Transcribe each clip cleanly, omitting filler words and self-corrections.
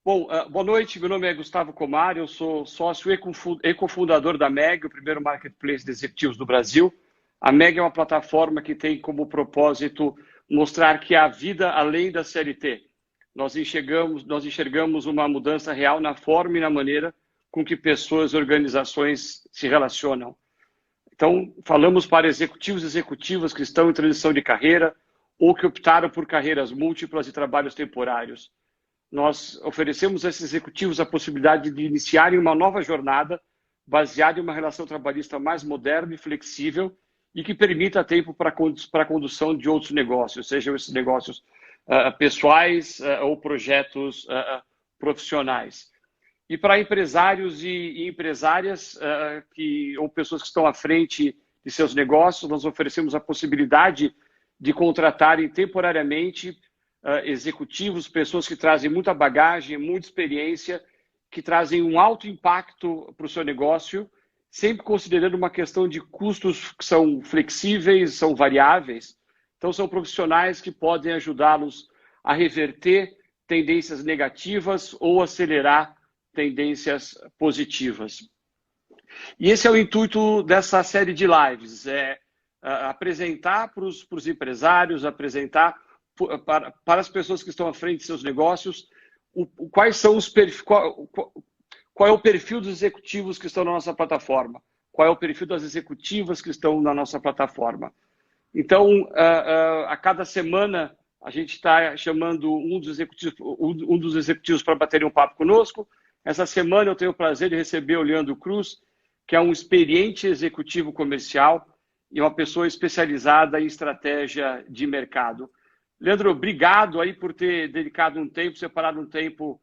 Bom, boa noite. Meu nome é Gustavo Comar, eu sou sócio e cofundador da MEG, o primeiro marketplace de executivos do Brasil. A MEG é uma plataforma que tem como propósito mostrar que há vida além da CLT. Nós enxergamos uma mudança real na forma e na maneira com que pessoas e organizações se relacionam. Então, falamos para executivos e executivas que estão em transição de carreira ou que optaram por carreiras múltiplas e trabalhos temporários. Nós oferecemos a esses executivos a possibilidade de iniciarem uma nova jornada baseada em uma relação trabalhista mais moderna e flexível e que permita tempo para a condução de outros negócios, sejam esses negócios pessoais ou projetos profissionais. E para empresários e empresárias ou pessoas que estão à frente de seus negócios, nós oferecemos a possibilidade de contratarem temporariamente executivos, pessoas que trazem muita bagagem, muita experiência, que trazem um alto impacto para o seu negócio, sempre considerando uma questão de custos que são flexíveis, são variáveis. Então, são profissionais que podem ajudá-los a reverter tendências negativas ou acelerar tendências positivas. E esse é o intuito dessa série de lives, apresentar para os empresários, apresentar para as pessoas que estão à frente de seus negócios quais são os qual é o perfil dos executivos que estão na nossa plataforma, qual é o perfil das executivas que estão na nossa plataforma. Então, a cada semana, a gente está chamando um dos executivos para bater um papo conosco. Essa semana eu tenho o prazer de receber o Leandro Cruz, que é um experiente executivo comercial e uma pessoa especializada em estratégia de mercado. Leandro, obrigado aí por ter dedicado um tempo, separado um tempo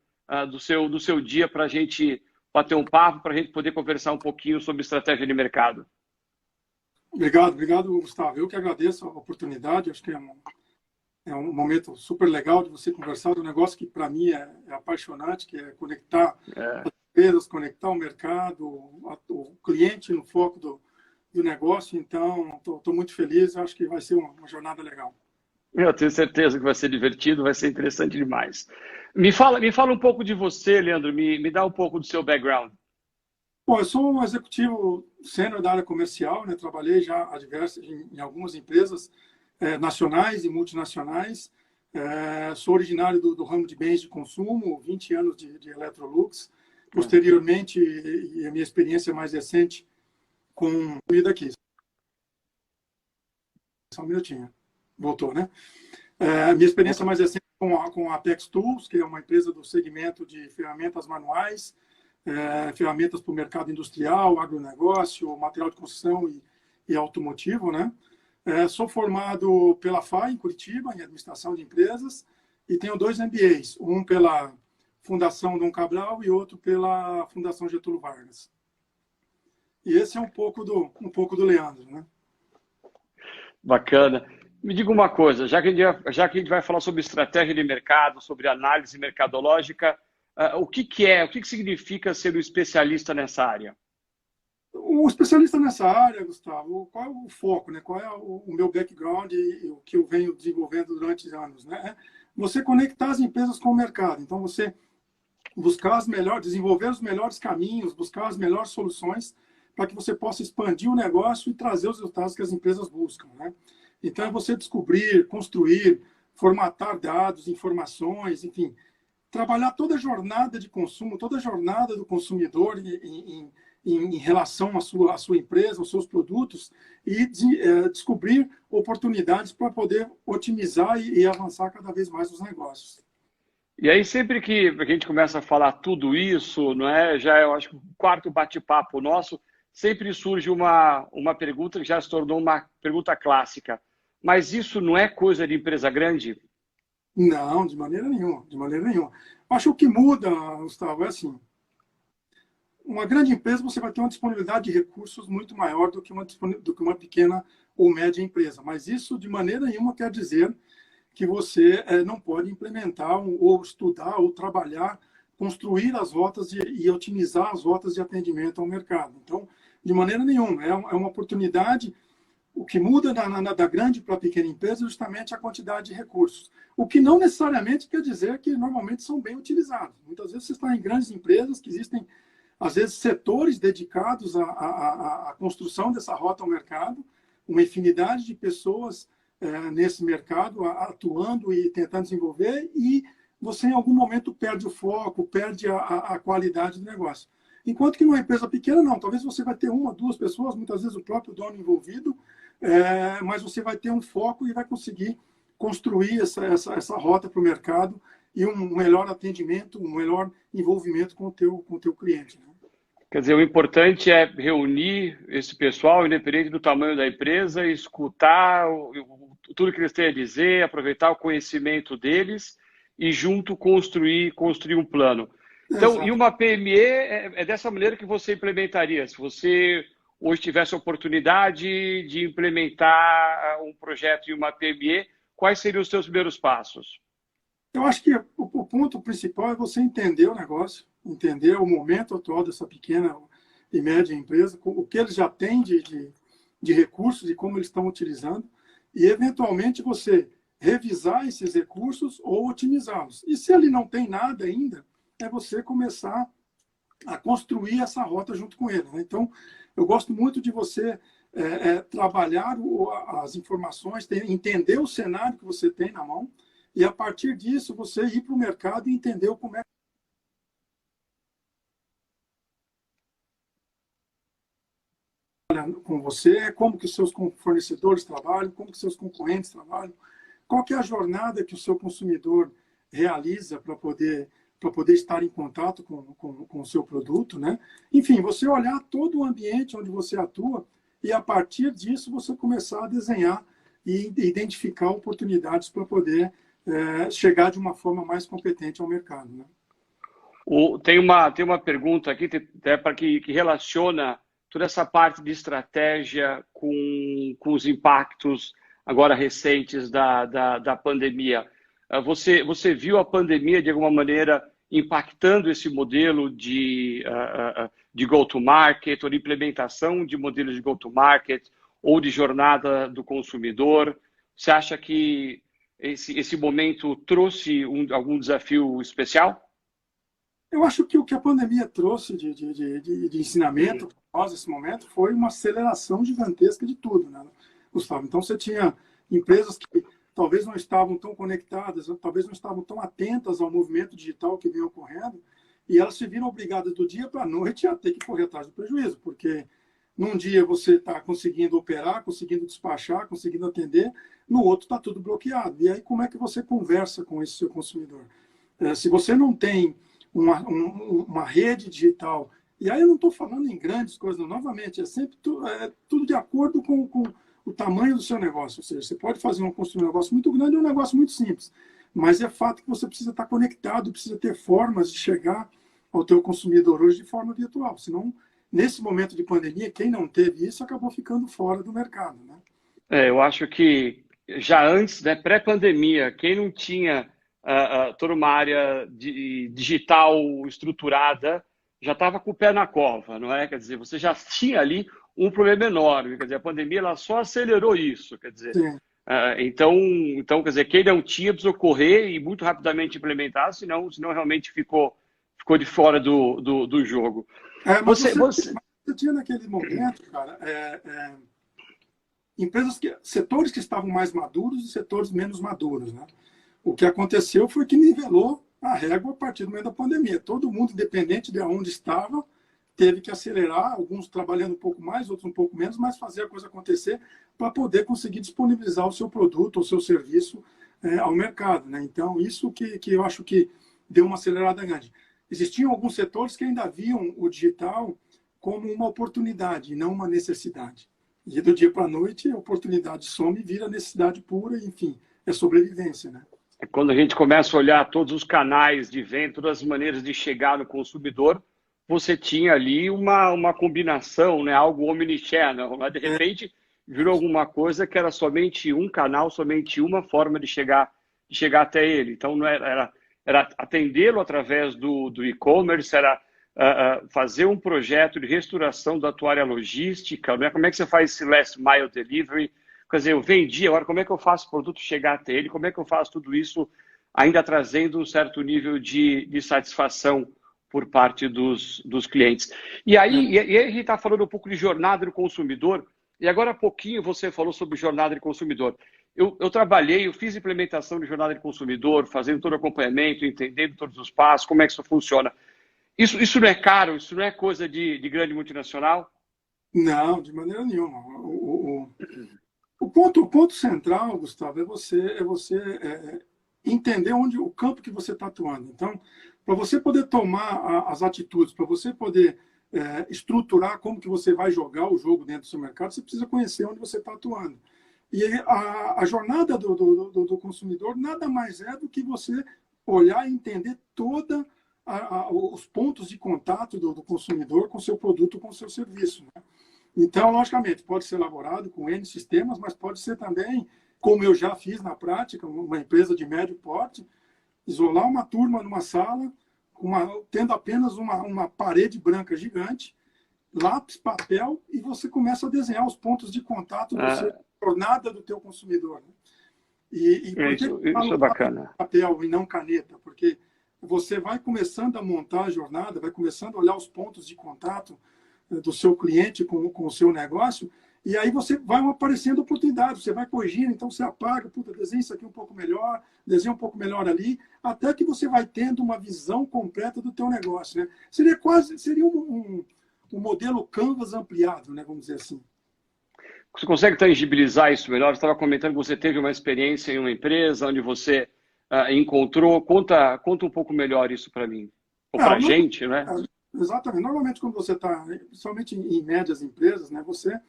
do seu dia para a gente bater um papo, para a gente poder conversar um pouquinho sobre estratégia de mercado. Obrigado, Gustavo. Eu que agradeço a oportunidade. Acho que é um momento super legal de você conversar do negócio que, para mim, é apaixonante, que é conectar as empresas, conectar o mercado, o cliente no foco do negócio. Então, estou muito feliz. Acho que vai ser uma jornada legal. Eu tenho certeza que vai ser divertido, vai ser interessante demais. Me fala um pouco de você, Leandro. Me dá um pouco do seu background. Bom, eu sou um executivo sênior da área comercial, né? Trabalhei já em algumas empresas nacionais e multinacionais. Sou originário do ramo de bens de consumo, 20 anos de Electrolux. Posteriormente, e a minha experiência mais recente com comida aqui. Só um minutinho. Voltou, né? Minha experiência mais recente com a Apex Tools, que é uma empresa do segmento de ferramentas manuais, ferramentas para o mercado industrial, agronegócio, material de construção e automotivo, né? Sou formado pela FAI, em Curitiba, em Administração de Empresas, e tenho 2 MBAs, um pela Fundação Dom Cabral e outro pela Fundação Getúlio Vargas. E esse é um pouco do Leandro, né? Bacana. Me diga uma coisa, já que a gente vai falar sobre estratégia de mercado, sobre análise mercadológica, o que significa ser um especialista nessa área? O especialista nessa área, Gustavo, qual é o foco, né? Qual é o meu background e o que eu venho desenvolvendo durante anos, né? Você conectar as empresas com o mercado. Então, você buscar desenvolver os melhores caminhos, buscar as melhores soluções para que você possa expandir o negócio e trazer os resultados que as empresas buscam, né? Então, é você descobrir, construir, formatar dados, informações, enfim, trabalhar toda a jornada de consumo, toda a jornada do consumidor em relação à sua empresa, aos seus produtos e descobrir oportunidades para poder otimizar e avançar cada vez mais os negócios. E aí, sempre que a gente começa a falar tudo isso, não é? Eu acho que o quarto bate-papo nosso, sempre surge uma pergunta que já se tornou uma pergunta clássica. Mas isso não é coisa de empresa grande? Não, de maneira nenhuma, de maneira nenhuma. Acho que o que muda, Gustavo, é assim, uma grande empresa você vai ter uma disponibilidade de recursos muito maior do que uma pequena ou média empresa, mas isso de maneira nenhuma quer dizer que você não pode implementar ou estudar ou trabalhar, construir as rotas e otimizar as rotas de atendimento ao mercado. Então, de maneira nenhuma, é uma oportunidade O que muda da grande para a pequena empresa é justamente a quantidade de recursos. O que não necessariamente quer dizer que normalmente são bem utilizados. Muitas vezes você está em grandes empresas que existem, às vezes, setores dedicados à construção dessa rota ao mercado, uma infinidade de pessoas nesse mercado atuando e tentando desenvolver, e você em algum momento perde o foco, perde a qualidade do negócio. Enquanto que numa empresa pequena, não. Talvez você vai ter uma, duas pessoas, muitas vezes o próprio dono envolvido, mas você vai ter um foco e vai conseguir construir essa rota para o mercado e um melhor atendimento, um melhor envolvimento com o teu cliente. Né? Quer dizer, o importante é reunir esse pessoal, independente do tamanho da empresa, escutar tudo que eles têm a dizer, aproveitar o conhecimento deles e junto construir um plano. Então, Exato. e uma PME é dessa maneira que você implementaria? Se você hoje tivesse a oportunidade de implementar um projeto em uma PME, quais seriam os seus primeiros passos? Eu acho que o ponto principal é você entender o negócio, entender o momento atual dessa pequena e média empresa, o que eles já têm de recursos e como eles estão utilizando, e eventualmente você revisar esses recursos ou otimizá-los. E se ele não tem nada ainda, é você começar a construir essa rota junto com ele. Né? Então, eu gosto muito de você trabalhar as informações, entender o cenário que você tem na mão, e a partir disso você ir para o mercado e entender como é com você, como que os seus fornecedores trabalham, como que os seus concorrentes trabalham, qual que é a jornada que o seu consumidor realiza para poder estar em contato com o seu produto, né? Enfim, você olhar todo o ambiente onde você atua e, a partir disso, você começar a desenhar e identificar oportunidades para poder chegar de uma forma mais competente ao mercado. Né? Tem uma pergunta aqui para que relaciona toda essa parte de estratégia com os impactos agora recentes da pandemia. Você viu a pandemia, de alguma maneira, impactando esse modelo de go-to-market, ou de implementação de modelos de go-to-market, ou de jornada do consumidor? Você acha que esse momento trouxe algum desafio especial? Eu acho que o que a pandemia trouxe de ensinamento para nós nesse momento foi uma aceleração gigantesca de tudo, né, Gustavo? Então, você tinha empresas que talvez não estavam tão conectadas, talvez não estavam tão atentas ao movimento digital que vem ocorrendo, e elas se viram obrigadas do dia para a noite a ter que correr atrás do prejuízo, porque num dia você está conseguindo operar, conseguindo despachar, conseguindo atender, no outro está tudo bloqueado. E aí como é que você conversa com esse seu consumidor? Se você não tem uma rede digital, e aí eu não estou falando em grandes coisas, não. Novamente, é sempre tudo de acordo com o tamanho do seu negócio. Ou seja, você pode construir um negócio muito grande ou um negócio muito simples, mas é fato que você precisa estar conectado, precisa ter formas de chegar ao teu consumidor hoje de forma virtual. Senão, nesse momento de pandemia, quem não teve isso acabou ficando fora do mercado. Né? Eu acho que já antes, né, pré-pandemia, quem não tinha toda uma área digital estruturada já estava com o pé na cova, não é? Quer dizer, você já tinha ali um problema enorme. Quer dizer, a pandemia ela só acelerou isso. Quer dizer, então, quer dizer, quem não tinha precisou correr e muito rapidamente implementar, senão realmente ficou de fora do jogo. Mas você tinha naquele momento, cara, setores que estavam mais maduros e setores menos maduros, né? O que aconteceu foi que nivelou a régua a partir do momento da pandemia. Todo mundo, independente de onde estava, teve que acelerar, alguns trabalhando um pouco mais, outros um pouco menos, mas fazer a coisa acontecer para poder conseguir disponibilizar o seu produto ou seu serviço ao mercado. Né? Então, isso que eu acho que deu uma acelerada grande. Existiam alguns setores que ainda viam o digital como uma oportunidade, não uma necessidade. E do dia para a noite, a oportunidade some e vira necessidade pura, enfim, é sobrevivência, né? Quando a gente começa a olhar todos os canais de venda, todas as maneiras de chegar no consumidor, você tinha ali uma combinação, né? Algo omnichannel, mas de repente virou alguma coisa que era somente um canal, somente uma forma de chegar até ele. Então não era atendê-lo através do e-commerce, era fazer um projeto de restauração da tua área logística, né? Como é que você faz esse last mile delivery? Quer dizer, eu vendi, agora como é que eu faço o produto chegar até ele? Como é que eu faço tudo isso ainda trazendo um certo nível de satisfação por parte dos clientes? E aí a gente está falando um pouco de jornada do consumidor, e agora há pouquinho você falou sobre jornada de consumidor. Eu trabalhei, eu fiz implementação de jornada de consumidor, fazendo todo o acompanhamento, entendendo todos os passos, como é que isso funciona. Isso não é caro? Isso não é coisa de grande multinacional? Não, de maneira nenhuma. O ponto central, Gustavo, é você entender onde o campo que você está atuando. Então, para você poder tomar as atitudes, para você poder estruturar como que você vai jogar o jogo dentro do seu mercado, você precisa conhecer onde você está atuando. E a jornada do consumidor nada mais é do que você olhar e entender toda os pontos de contato do consumidor com o seu produto, com o seu serviço, né? Então, logicamente, pode ser elaborado com N sistemas, mas pode ser também, como eu já fiz na prática, uma empresa de médio porte, isolar uma turma numa sala, tendo apenas uma parede branca gigante, lápis, papel, e você começa a desenhar os pontos de contato da jornada do teu consumidor, né? E por que isso é bacana. Papel e não caneta? Porque você vai começando a montar a jornada, vai começando a olhar os pontos de contato do seu cliente com o seu negócio, e aí você vai aparecendo oportunidades, você vai corrigindo, então você apaga, desenha isso aqui um pouco melhor, desenha um pouco melhor ali, até que você vai tendo uma visão completa do teu negócio, né? Seria um modelo Canvas ampliado, né? Vamos dizer assim. Você consegue tangibilizar isso melhor? Você estava comentando que você teve uma experiência em uma empresa onde você encontrou. Conta um pouco melhor isso para mim. Ou para a gente, né? Exatamente. Normalmente, quando você está, principalmente em médias empresas, né, você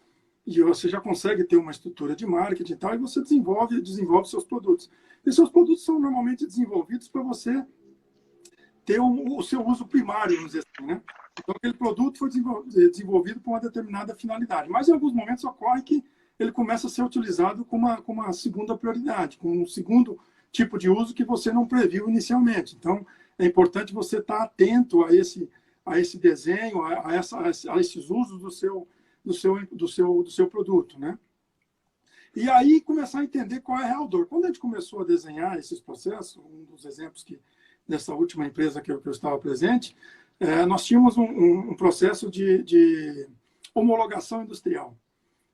já consegue ter uma estrutura de marketing e tal, e você desenvolve seus produtos. E seus produtos são normalmente desenvolvidos para você ter o seu uso primário, vamos dizer assim, né? Então, aquele produto foi desenvolvido com uma determinada finalidade. Mas, em alguns momentos, ocorre que ele começa a ser utilizado com uma segunda prioridade, com um segundo tipo de uso que você não previu inicialmente. Então, é importante você estar atento a esse desenho, a esses usos do seu produto, né? E aí começar a entender qual é a real dor. Quando a gente começou a desenhar esses processos, um dos exemplos dessa última empresa que eu estava presente, nós tínhamos um processo de homologação industrial.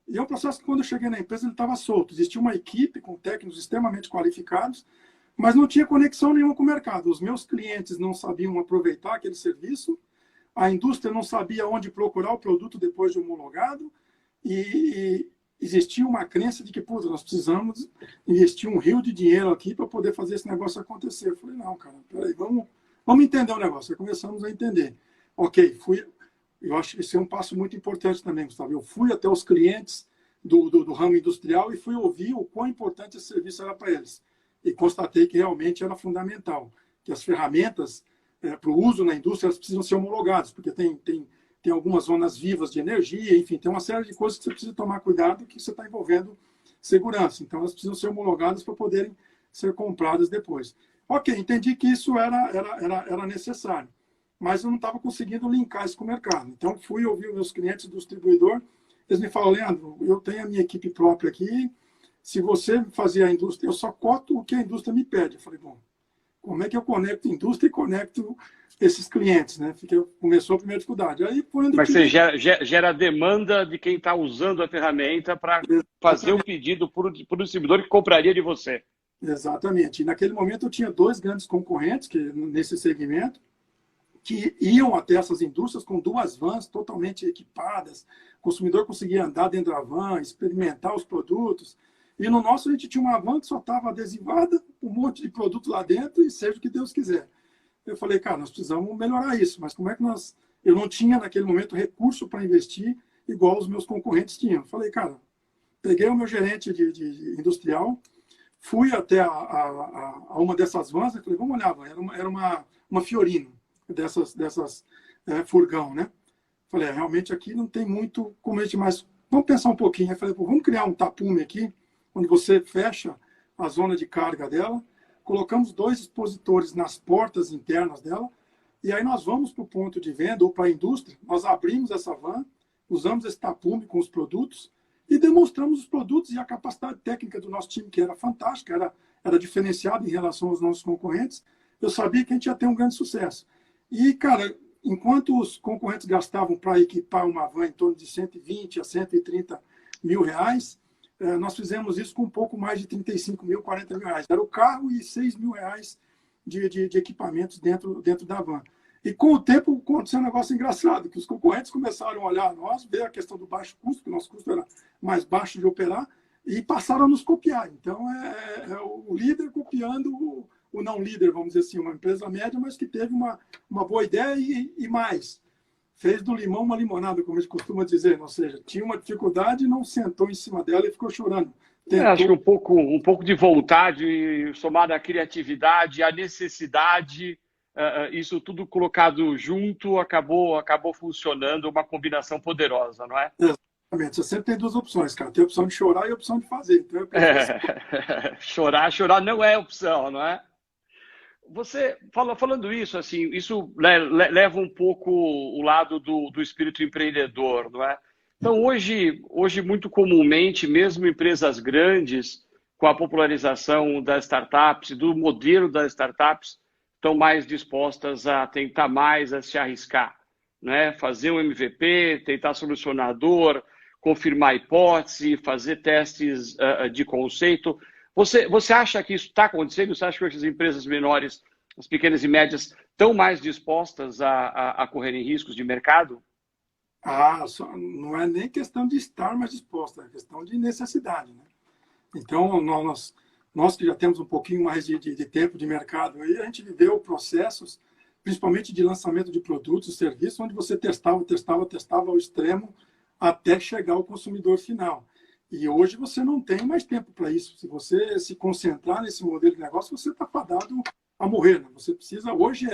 E é um processo que, quando eu cheguei na empresa, ele estava solto. Existia uma equipe com técnicos extremamente qualificados, mas não tinha conexão nenhuma com o mercado. Os meus clientes não sabiam aproveitar aquele serviço, a indústria não sabia onde procurar o produto depois de homologado, e existia uma crença de que, nós precisamos investir um rio de dinheiro aqui para poder fazer esse negócio acontecer. Eu falei, não, cara, peraí, vamos entender o negócio. Aí começamos a entender. Ok, eu acho que esse é um passo muito importante também, Gustavo. Eu fui até os clientes do ramo industrial e fui ouvir o quão importante esse serviço era para eles. E constatei que realmente era fundamental, que as ferramentas para o uso na indústria elas precisam ser homologadas, porque tem algumas zonas vivas de energia, enfim, tem uma série de coisas que você precisa tomar cuidado, que você está envolvendo segurança. Então, elas precisam ser homologadas para poderem ser compradas depois. Ok, entendi que isso era necessário, mas eu não estava conseguindo linkar isso com o mercado. Então, fui ouvir os meus clientes do distribuidor, eles me falaram, Leandro, eu tenho a minha equipe própria aqui, se você fazer a indústria, eu só coto o que a indústria me pede. Eu falei, bom, como é que eu conecto a indústria e conecto esses clientes, né? Começou a primeira dificuldade. Aí, mas você gera demanda de quem está usando a ferramenta para fazer o pedido para o distribuidor que compraria de você. Exatamente. E naquele momento eu tinha 2 grandes concorrentes nesse segmento que iam até essas indústrias com 2 vans totalmente equipadas. O consumidor conseguia andar dentro da van, experimentar os produtos. E no nosso a gente tinha uma van que só estava adesivada, um monte de produto lá dentro e seja o que Deus quiser. Eu falei, cara, nós precisamos melhorar isso, mas como é que eu não tinha naquele momento recurso para investir igual os meus concorrentes tinham. Eu falei, cara, peguei o meu gerente de industrial, fui até a uma dessas vans e falei, vamos olhar, era uma Fiorino, dessas furgão, né? Falei, realmente aqui não tem muito como a gente mais... Vamos pensar um pouquinho. Eu falei, vamos criar um tapume aqui, onde você fecha a zona de carga dela, colocamos 2 expositores nas portas internas dela, E aí nós vamos para o ponto de venda ou para a indústria, nós abrimos essa van, usamos esse tapume com os produtos e demonstramos os produtos e a capacidade técnica do nosso time, que era fantástica, era diferenciada em relação aos nossos concorrentes. Eu sabia que a gente ia ter um grande sucesso. E, cara, enquanto os concorrentes gastavam para equipar uma van em torno de 120 a 130 mil reais, nós fizemos isso com um pouco mais de 35 mil, 40 mil reais. Era o carro e 6 mil reais de equipamentos dentro da van. E com o tempo aconteceu um negócio engraçado, que os concorrentes começaram a olhar a nós, ver a questão do baixo custo, que o nosso custo era mais baixo de operar, e passaram a nos copiar. Então, o líder copiando o não líder, vamos dizer assim, uma empresa média, mas que teve uma boa ideia e mais. Fez do limão uma limonada, como a gente costuma dizer. Ou seja, tinha uma dificuldade, não sentou em cima dela e ficou chorando. Acho que um pouco de vontade, somada à criatividade, à necessidade, isso tudo colocado junto acabou funcionando, uma combinação poderosa, não é? Exatamente. Você sempre tem duas opções, cara. Tem a opção de chorar e a opção de fazer. Então, chorar não é opção, não é? Você, falando isso, assim, isso leva um pouco o lado do espírito empreendedor, não é? Então, hoje, muito comumente, mesmo empresas grandes, com a popularização das startups, do modelo das startups, estão mais dispostas a tentar mais, a se arriscar, né? Fazer um MVP, tentar solucionar a dor, confirmar a hipótese, fazer testes de conceito. Você acha que isso está acontecendo? Você acha que as empresas menores, as pequenas e médias, estão mais dispostas a correrem riscos de mercado? Não é nem questão de estar mais disposta, é questão de necessidade, né? Então, nós que já temos um pouquinho mais de tempo de mercado, aí a gente viveu processos, principalmente de lançamento de produtos e serviços, onde você testava ao extremo até chegar ao consumidor final. E hoje você não tem mais tempo para isso. Se você se concentrar nesse modelo de negócio, você está fadado a morrer, né? Você precisa, hoje,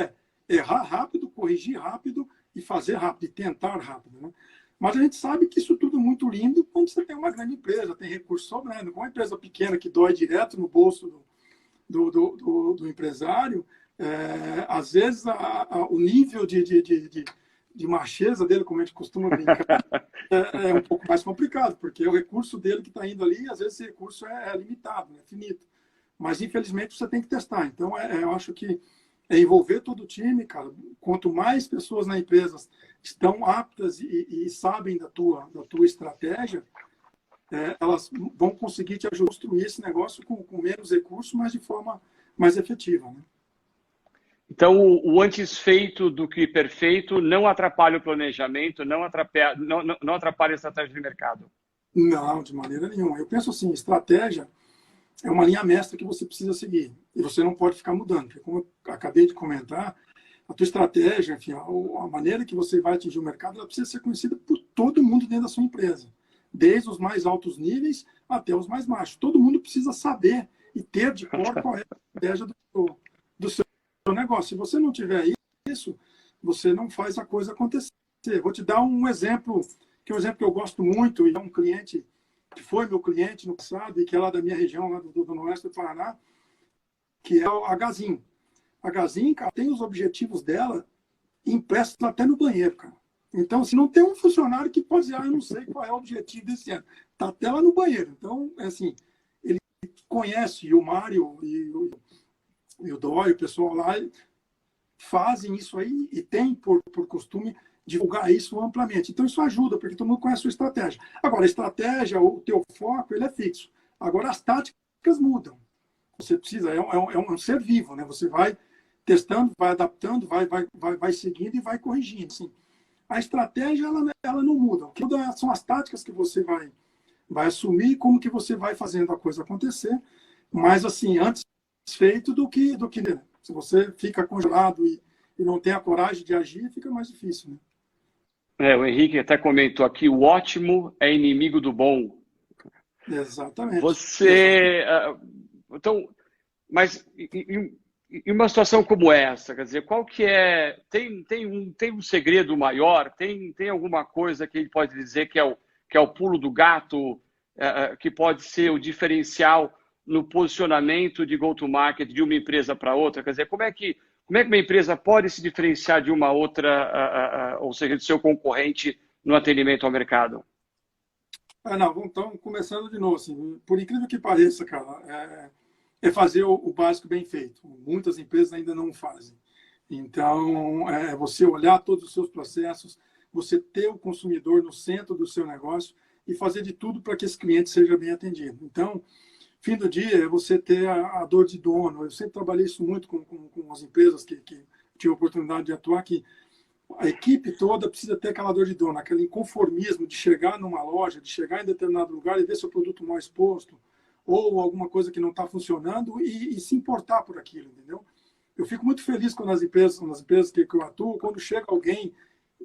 errar rápido, corrigir rápido e fazer rápido, e tentar rápido, né? Mas a gente sabe que isso tudo é muito lindo quando você tem uma grande empresa, tem recursos sobrando. Com uma empresa pequena que dói direto no bolso do empresário, às vezes o nível de macheza dele, como a gente costuma brincar, é um pouco mais complicado, porque o recurso dele que está indo ali, às vezes esse recurso é limitado, é finito. Mas, infelizmente, você tem que testar. Então, eu acho que envolver todo o time, cara. Quanto mais pessoas na empresa estão aptas e sabem da tua estratégia, elas vão conseguir te ajudar a construir esse negócio com menos recursos, mas de forma mais efetiva, né? Então, o antes feito do que perfeito não atrapalha o planejamento, não atrapalha a estratégia de mercado. Não, de maneira nenhuma. Eu penso assim, estratégia é uma linha mestra que você precisa seguir. E você não pode ficar mudando. Porque, como eu acabei de comentar, a tua estratégia, enfim, a maneira que você vai atingir o mercado, ela precisa ser conhecida por todo mundo dentro da sua empresa. Desde os mais altos níveis até os mais baixos. Todo mundo precisa saber e ter de cor qual é a estratégia do seu negócio. Se você não tiver isso, você não faz a coisa acontecer. Vou te dar um exemplo, que é um exemplo que eu gosto muito, e é um cliente que foi meu cliente no passado e que é lá da minha região, lá do Oeste do Paraná, que é a Gazin. A Gazin, cara, tem os objetivos dela impressos até no banheiro, cara. Então, se não tem um funcionário que pode dizer, eu não sei qual é o objetivo desse ano. Está até lá no banheiro. Então, assim, ele conhece, e o Mário e o Dói, o pessoal lá, fazem isso aí e tem por costume divulgar isso amplamente. Então, isso ajuda, porque todo mundo conhece a sua estratégia. Agora, a estratégia, o teu foco, ele é fixo. Agora, as táticas mudam. Você precisa, é um ser vivo, né? Você vai testando, vai adaptando, vai seguindo e vai corrigindo. Assim, a estratégia, ela não muda. O que muda são as táticas que você vai assumir e como que você vai fazendo a coisa acontecer. Mas, assim, antes feito do que né? Se você fica congelado e não tem a coragem de agir, fica mais difícil, né? O Henrique até comentou aqui, o ótimo é inimigo do bom. Exatamente. Então, mas em uma situação como essa, quer dizer, qual que é? Tem um segredo maior? Tem alguma coisa que ele pode dizer que é o pulo do gato, que pode ser o diferencial no posicionamento de go-to-market de uma empresa para outra? Quer dizer, como é que uma empresa pode se diferenciar de uma outra, ou seja, de seu concorrente no atendimento ao mercado? Não, então, começando de novo, assim, por incrível que pareça, cara, é fazer o básico bem feito. Muitas empresas ainda não fazem. Então, você olhar todos os seus processos, você ter o consumidor no centro do seu negócio e fazer de tudo para que esse cliente seja bem atendido. Então, fim do dia é você ter a dor de dono. Eu sempre trabalhei isso muito com as empresas que tive a oportunidade de atuar, que a equipe toda precisa ter aquela dor de dono, aquele inconformismo de chegar numa loja, de chegar em determinado lugar e ver seu produto mal exposto, ou alguma coisa que não está funcionando e se importar por aquilo, entendeu? Eu fico muito feliz quando nas empresas que eu atuo, quando chega alguém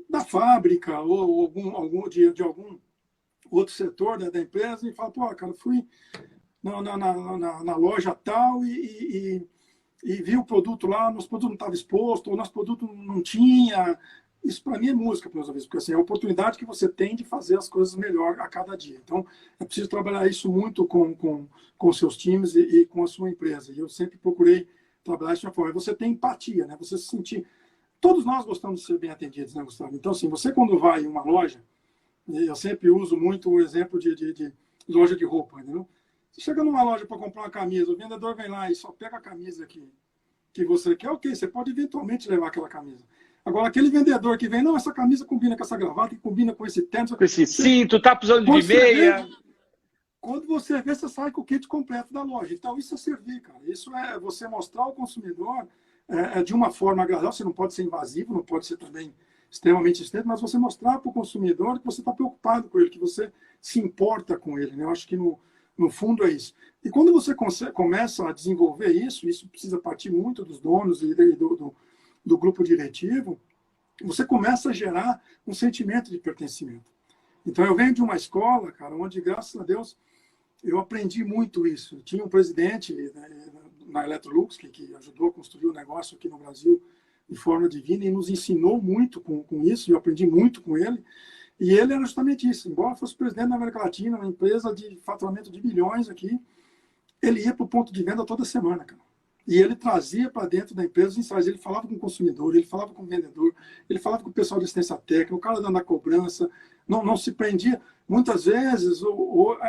da fábrica ou de algum outro setor, né, da empresa e fala, pô, cara, fui na loja tal e vi o produto lá, nosso produto não estava exposto, ou nosso produto não tinha. Isso para mim é música, meus amigos, porque assim, é a oportunidade que você tem de fazer as coisas melhor a cada dia. Então, é preciso trabalhar isso muito com seus times e com a sua empresa. E eu sempre procurei trabalhar isso de uma forma. Você tem empatia, né? Você se sentir. Todos nós gostamos de ser bem atendidos, né, Gustavo? Então, assim, você quando vai em uma loja, eu sempre uso muito o exemplo de loja de roupa, entendeu? Você chega numa loja para comprar uma camisa, o vendedor vem lá e só pega a camisa que você quer, ok, você pode eventualmente levar aquela camisa. Agora, aquele vendedor que vem, não, essa camisa combina com essa gravata, que combina com esse terno. Com esse cinto, tá precisando de meia. Quando você vê, você sai com o kit completo da loja. Então, isso é servir, cara. Isso é você mostrar ao consumidor de uma forma agradável. Você não pode ser invasivo, não pode ser também extremamente extenso, mas você mostrar para o consumidor que você está preocupado com ele, que você se importa com ele. Né? Eu acho que no fundo é isso. E quando você começa a desenvolver isso precisa partir muito dos donos e do grupo diretivo, você começa a gerar um sentimento de pertencimento. Então, eu venho de uma escola, cara, onde, graças a Deus, eu aprendi muito isso. Eu tinha um presidente, né, na Electrolux, que ajudou a construir o negócio aqui no Brasil de forma divina e nos ensinou muito com isso, e eu aprendi muito com ele. E ele era justamente isso. Embora fosse presidente da América Latina, uma empresa de faturamento de bilhões aqui, ele ia para o ponto de venda toda semana, cara. E ele trazia para dentro da empresa os ensaios. Ele falava com o consumidor, ele falava com o vendedor, ele falava com o pessoal de assistência técnica, o cara dando a cobrança, não se prendia. Muitas vezes,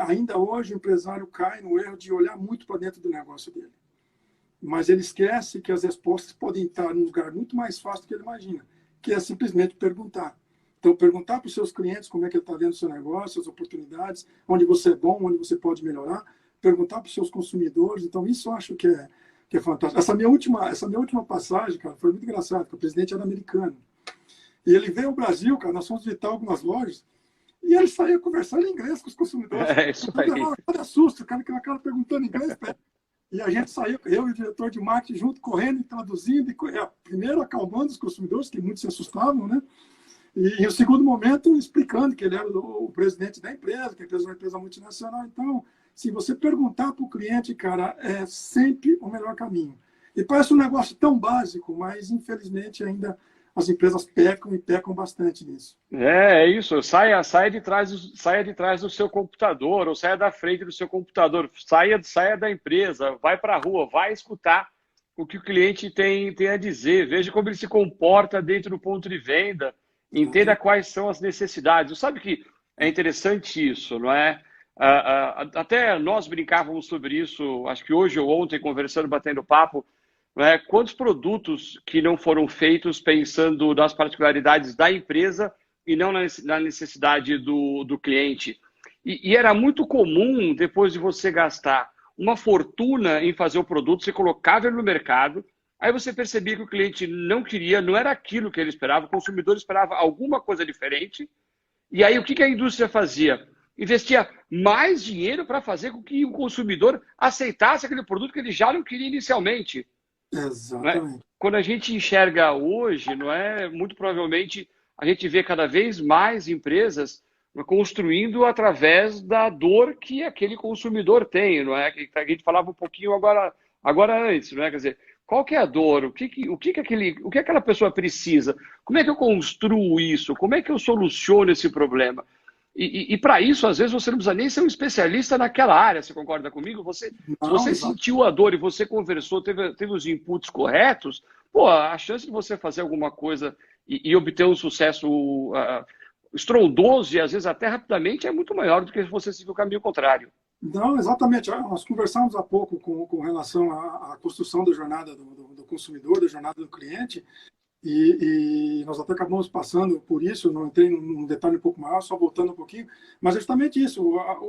ainda hoje, o empresário cai no erro de olhar muito para dentro do negócio dele. Mas ele esquece que as respostas podem estar num lugar muito mais fácil do que ele imagina, que é simplesmente perguntar. Então, perguntar para os seus clientes como é que ele está vendo o seu negócio, as oportunidades, onde você é bom, onde você pode melhorar, perguntar para os seus consumidores. Então, isso eu acho que é fantástico. Essa minha última passagem, cara, foi muito engraçado, porque o presidente era americano. E ele veio ao Brasil, cara, nós fomos visitar algumas lojas, e ele saía conversando em inglês com os consumidores. É isso aí. Cada susto, o cara perguntando em inglês. E a gente saiu, eu e o diretor de marketing junto, correndo e traduzindo, primeiro acalmando os consumidores, que muitos se assustavam, né? E, no segundo momento, explicando que ele era o presidente da empresa, que a empresa é uma empresa multinacional. Então, se você perguntar para o cliente, cara, é sempre o melhor caminho. E parece um negócio tão básico, mas, infelizmente, ainda as empresas pecam bastante nisso. É isso. Saia de trás do seu computador, ou saia da frente do seu computador. Saia da empresa, vai para a rua, vai escutar o que o cliente tem a dizer. Veja como ele se comporta dentro do ponto de venda. Entenda quais são as necessidades. Sabe que é interessante isso, não é? Até nós brincávamos sobre isso, acho que hoje ou ontem, conversando, batendo papo, né? Quantos produtos que não foram feitos pensando nas particularidades da empresa e não na necessidade do cliente. E era muito comum, depois de você gastar uma fortuna em fazer o produto, você colocava ele no mercado, aí você percebia que o cliente não queria, não era aquilo que ele esperava, o consumidor esperava alguma coisa diferente. E aí o que a indústria fazia? Investia mais dinheiro para fazer com que o consumidor aceitasse aquele produto que ele já não queria inicialmente. Exatamente. Quando a gente enxerga hoje, não é? Muito provavelmente a gente vê cada vez mais empresas construindo através da dor que aquele consumidor tem, não é? A gente falava um pouquinho agora antes, não é? Quer dizer, qual que é a dor? O que aquela pessoa precisa? Como é que eu construo isso? Como é que eu soluciono esse problema? E para isso, às vezes, você não precisa nem ser um especialista naquela área, você concorda comigo? Se Não, você exato. sentiu a dor e você conversou, teve os inputs corretos, pô, a chance de você fazer alguma coisa e obter um sucesso estrondoso e às vezes até rapidamente é muito maior do que se você seguir o caminho contrário. Não, exatamente. Nós conversamos há pouco com relação à construção da jornada do consumidor, da jornada do cliente, e nós até acabamos passando por isso, não entrei num detalhe um pouco maior, só voltando um pouquinho, mas é justamente isso.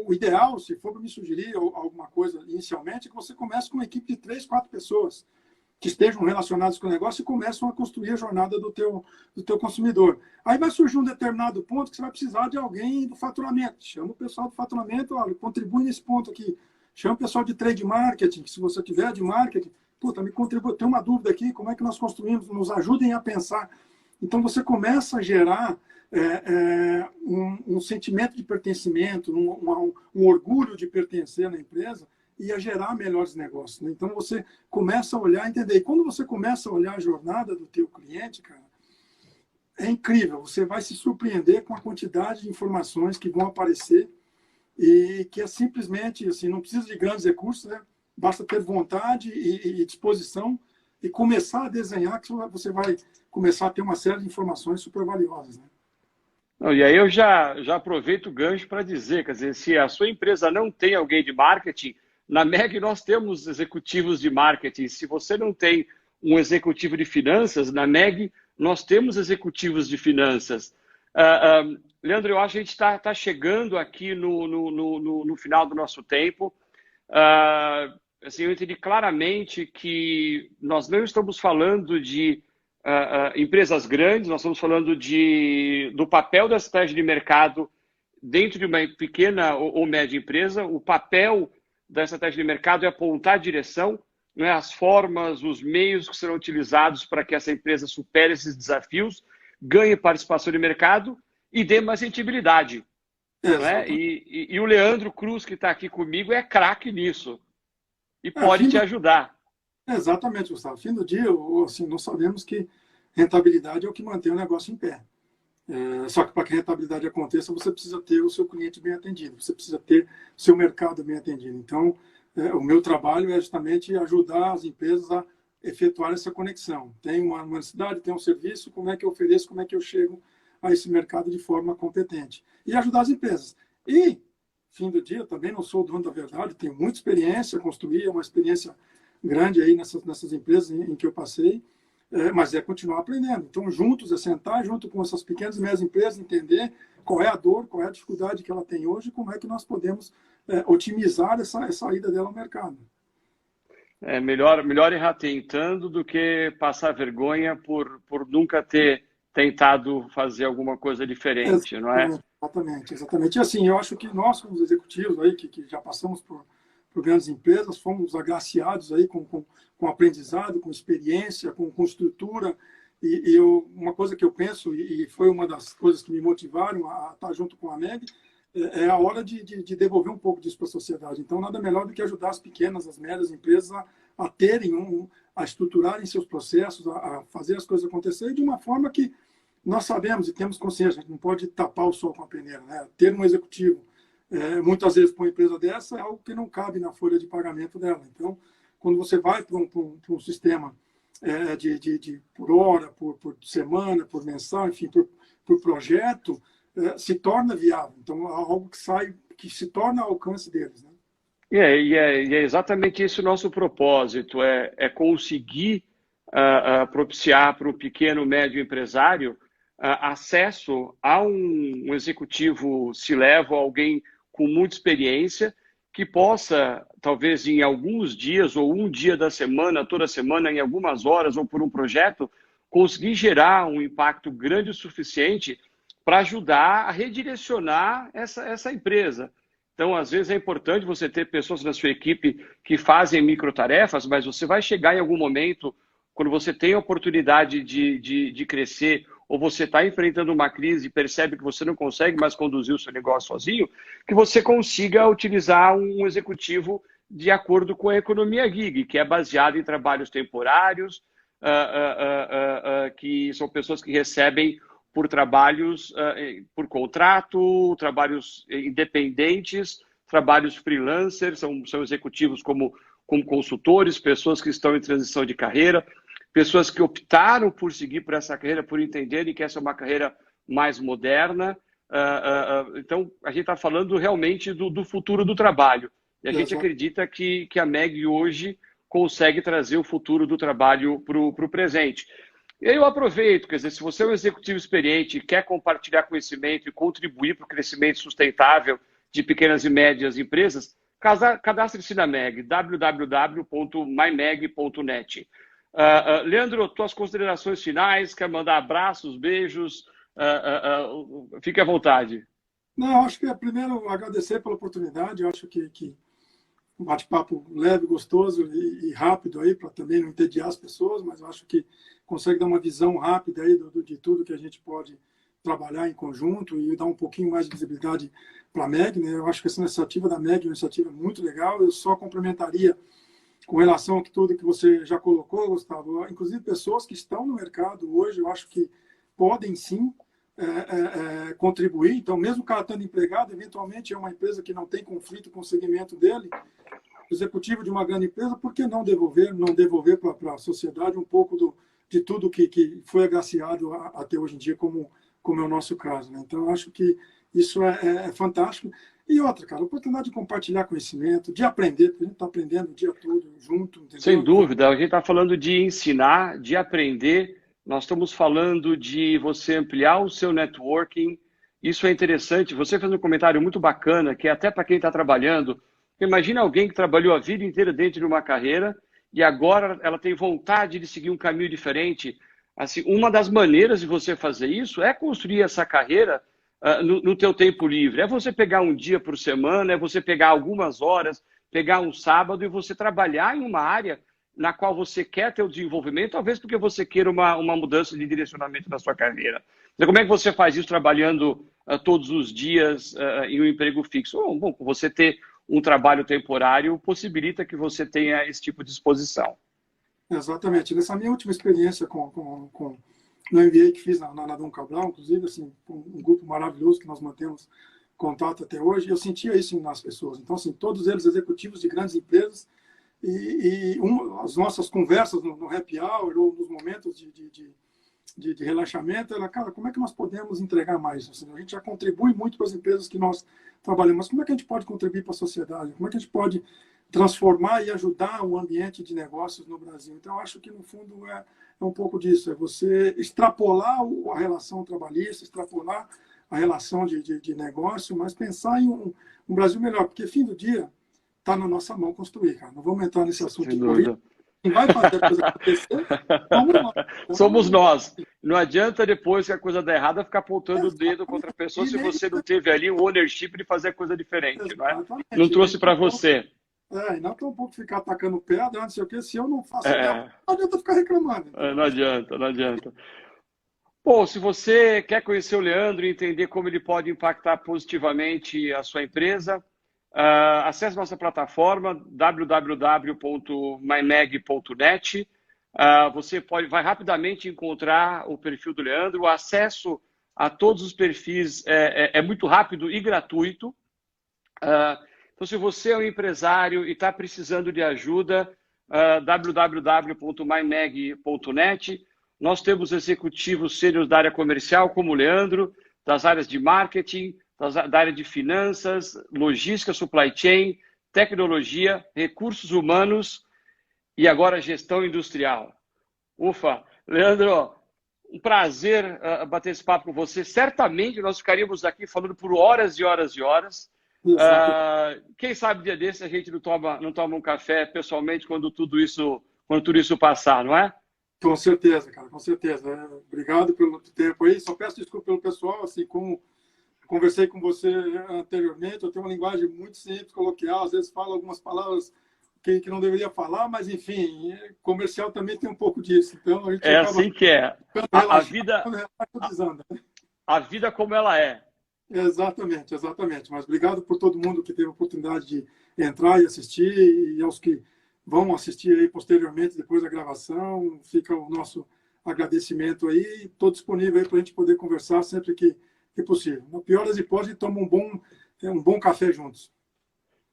O ideal, se for para me sugerir alguma coisa inicialmente, é que você comece com uma equipe de 3, 4 pessoas que estejam relacionados com o negócio e começam a construir a jornada do teu consumidor. Aí vai surgir um determinado ponto que você vai precisar de alguém do faturamento. Chama o pessoal do faturamento, olha, contribui nesse ponto aqui. Chama o pessoal de trade marketing, se você tiver de marketing, puta, me contribui, tem uma dúvida aqui, como é que nós construímos, nos ajudem a pensar. Então você começa a gerar um sentimento de pertencimento, um orgulho de pertencer na empresa, e a gerar melhores negócios. Né? Então, você começa a olhar, entender. E quando você começa a olhar a jornada do teu cliente, cara, é incrível. Você vai se surpreender com a quantidade de informações que vão aparecer e que é simplesmente, assim, não precisa de grandes recursos, né? Basta ter vontade e disposição e começar a desenhar, que você vai começar a ter uma série de informações super valiosas. Né? Não, e aí eu já aproveito o gancho para dizer, quer dizer, se a sua empresa não tem alguém de marketing, na MEG nós temos executivos de marketing. Se você não tem um executivo de finanças, na MEG nós temos executivos de finanças. Leandro, eu acho que a gente está chegando aqui no final do nosso tempo. Assim, eu entendi claramente que nós não estamos falando de empresas grandes, nós estamos falando do papel da estratégia de mercado dentro de uma pequena ou média empresa. O papel da estratégia de mercado é apontar a direção, né, as formas, os meios que serão utilizados para que essa empresa supere esses desafios, ganhe participação de mercado e dê mais rentabilidade. Né? E o Leandro Cruz, que está aqui comigo, é craque nisso e pode te ajudar. Exatamente, Gustavo. Fim do dia, assim, nós sabemos que rentabilidade é o que mantém o negócio em pé. Só que para que a rentabilidade aconteça, você precisa ter o seu cliente bem atendido, você precisa ter o seu mercado bem atendido. Então, o meu trabalho é justamente ajudar as empresas a efetuar essa conexão. Tem uma necessidade, tem um serviço, como é que eu ofereço, como é que eu chego a esse mercado de forma competente. E ajudar as empresas. E, fim do dia, também não sou o dono da verdade, tenho muita experiência, construí uma experiência grande aí nessas empresas em que eu passei, mas é continuar aprendendo. Então, juntos, é sentar junto com essas pequenas e médias empresas, entender qual é a dor, qual é a dificuldade que ela tem hoje e como é que nós podemos otimizar essa ida dela ao mercado. É melhor errar tentando do que passar vergonha por nunca ter tentado fazer alguma coisa diferente, não é? Exatamente. E assim, eu acho que nós, como executivos aí, que já passamos por grandes empresas, fomos agraciados aí com aprendizado, com experiência, com estrutura. E uma coisa que eu penso, e foi uma das coisas que me motivaram a estar junto com a MEG, é a hora de devolver um pouco disso para a sociedade. Então, nada melhor do que ajudar as pequenas, as médias empresas a terem, a estruturarem seus processos, a fazer as coisas acontecerem de uma forma que nós sabemos e temos consciência, a gente não pode tapar o sol com a peneira. Né? Ter um executivo, muitas vezes, para uma empresa dessa, é algo que não cabe na folha de pagamento dela. Então, quando você vai para um sistema por hora, por semana, por mensal, enfim, por projeto, se torna viável. Então, é algo que se torna ao alcance deles. Né? E é exatamente esse o nosso propósito, é conseguir propiciar para o pequeno, médio empresário acesso a um executivo C-level, alguém com muita experiência, que possa, talvez em alguns dias, ou um dia da semana, toda semana, em algumas horas, ou por um projeto, conseguir gerar um impacto grande o suficiente para ajudar a redirecionar essa empresa. Então, às vezes, é importante você ter pessoas na sua equipe que fazem microtarefas, mas você vai chegar em algum momento, quando você tem a oportunidade de crescer, ou você está enfrentando uma crise e percebe que você não consegue mais conduzir o seu negócio sozinho, que você consiga utilizar um executivo de acordo com a economia gig, que é baseado em trabalhos temporários, que são pessoas que recebem por trabalhos por contrato, trabalhos independentes, trabalhos freelancers, são executivos como consultores, pessoas que estão em transição de carreira, pessoas que optaram por seguir por essa carreira, por entenderem que essa é uma carreira mais moderna. Então, a gente está falando realmente do futuro do trabalho. E a gente acredita que a MEG hoje consegue trazer o futuro do trabalho para o presente. E aí eu aproveito, quer dizer, se você é um executivo experiente e quer compartilhar conhecimento e contribuir para o crescimento sustentável de pequenas e médias empresas, cadastre-se na MEG, www.mymeg.net. Leandro, tuas considerações finais, quer mandar abraços, beijos, fique à vontade. Não, acho que é primeiro agradecer pela oportunidade, eu acho que um bate-papo leve, gostoso e rápido aí, para também não entediar as pessoas, mas eu acho que consegue dar uma visão rápida aí de tudo que a gente pode trabalhar em conjunto e dar um pouquinho mais de visibilidade para a MEG, né? Eu acho que essa iniciativa da MEG é uma iniciativa muito legal, eu só complementaria com relação a tudo que você já colocou, Gustavo, inclusive pessoas que estão no mercado hoje, eu acho que podem sim contribuir. Então, mesmo o cara estando empregado, eventualmente é uma empresa que não tem conflito com o segmento dele, executivo de uma grande empresa, por que não devolver para a sociedade um pouco de tudo que foi agraciado até hoje em dia, como é o nosso caso, né? Então, eu acho que isso é fantástico. E outra, cara, a oportunidade de compartilhar conhecimento, de aprender, porque a gente está aprendendo o dia todo junto. Entendeu? Sem dúvida, a gente está falando de ensinar, de aprender. Nós estamos falando de você ampliar o seu networking. Isso é interessante. Você fez um comentário muito bacana, que é até para quem está trabalhando. Imagina alguém que trabalhou a vida inteira dentro de uma carreira e agora ela tem vontade de seguir um caminho diferente. Assim, uma das maneiras de você fazer isso é construir essa carreira no teu tempo livre. É você pegar um dia por semana, é você pegar algumas horas, pegar um sábado e você trabalhar em uma área na qual você quer ter o desenvolvimento, talvez porque você queira uma mudança de direcionamento da sua carreira. Então, como é que você faz isso trabalhando todos os dias em um emprego fixo? Bom, você ter um trabalho temporário possibilita que você tenha esse tipo de exposição. Exatamente. Nessa minha última experiência no MBA que fiz na Dom Cabral, inclusive, assim, um grupo maravilhoso que nós mantemos contato até hoje, eu sentia isso nas pessoas. Então, assim, todos eles executivos de grandes empresas, as nossas conversas no happy hour ou nos momentos de relaxamento era, cara, como é que nós podemos entregar mais? Assim, a gente já contribui muito para as empresas que nós trabalhamos, mas como é que a gente pode contribuir para a sociedade? Como é que a gente pode transformar e ajudar o ambiente de negócios no Brasil? Então, eu acho que, no fundo, é um pouco disso, é você extrapolar a relação trabalhista, extrapolar a relação de negócio, mas pensar em um Brasil melhor, porque, fim do dia, está na nossa mão construir, cara. Não vamos entrar nesse assunto de corrida. Quem vai fazer a coisa acontecer somos nós. Não adianta depois que a coisa der errada ficar apontando o dedo contra a pessoa se você não teve ali o ownership de fazer a coisa diferente, não é? Não trouxe para você. E não tão pouco ficar atacando pedra, não sei o quê, se eu não faço não adianta ficar reclamando. Não adianta. Bom, se você quer conhecer o Leandro e entender como ele pode impactar positivamente a sua empresa, acesse nossa plataforma www.mymeg.net. Você vai rapidamente encontrar o perfil do Leandro. O acesso a todos os perfis é muito rápido e gratuito. Então, se você é um empresário e está precisando de ajuda, www.mymeg.net. Nós temos executivos sêniores da área comercial, como o Leandro, das áreas de marketing, da área de finanças, logística, supply chain, tecnologia, recursos humanos e agora gestão industrial. Ufa! Leandro, um prazer bater esse papo com você. Certamente nós ficaríamos aqui falando por horas e horas e horas. Quem sabe dia desse a gente não toma um café pessoalmente quando tudo isso passar, não é? Com certeza, cara, com certeza. Obrigado pelo tempo aí. Só peço desculpa pelo pessoal, assim como conversei com você anteriormente, eu tenho uma linguagem muito simples, coloquial, às vezes falo algumas palavras que não deveria falar, mas enfim, comercial também tem um pouco disso. Então, a gente assim que é. A vida como ela é. Exatamente. Mas obrigado por todo mundo que teve a oportunidade de entrar e assistir, e aos que vão assistir aí posteriormente, depois da gravação, fica o nosso agradecimento aí. Estou disponível aí para a gente poder conversar sempre que possível. Na pior das hipóteses, toma um bom café juntos.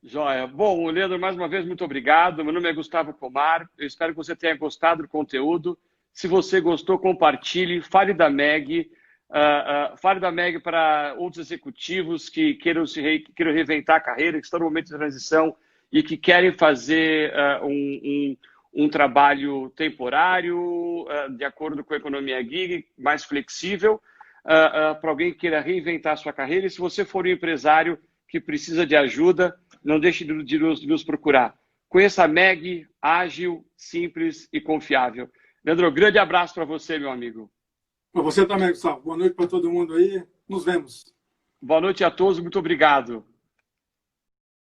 Joia. Bom, Leandro, mais uma vez, muito obrigado. Meu nome é Gustavo Comar. Eu espero que você tenha gostado do conteúdo. Se você gostou, compartilhe. Fale da MEG. Fale da MEG para outros executivos que queiram reinventar a carreira, que estão no momento de transição e que querem fazer um trabalho temporário, de acordo com a economia gig, mais flexível, para alguém que queira reinventar a sua carreira. E se você for um empresário que precisa de ajuda, não deixe de nos procurar. Conheça a MEG, ágil, simples e confiável. Leandro, grande abraço para você, meu amigo. Para você também, Gustavo. Boa noite para todo mundo aí. Nos vemos. Boa noite a todos, muito obrigado.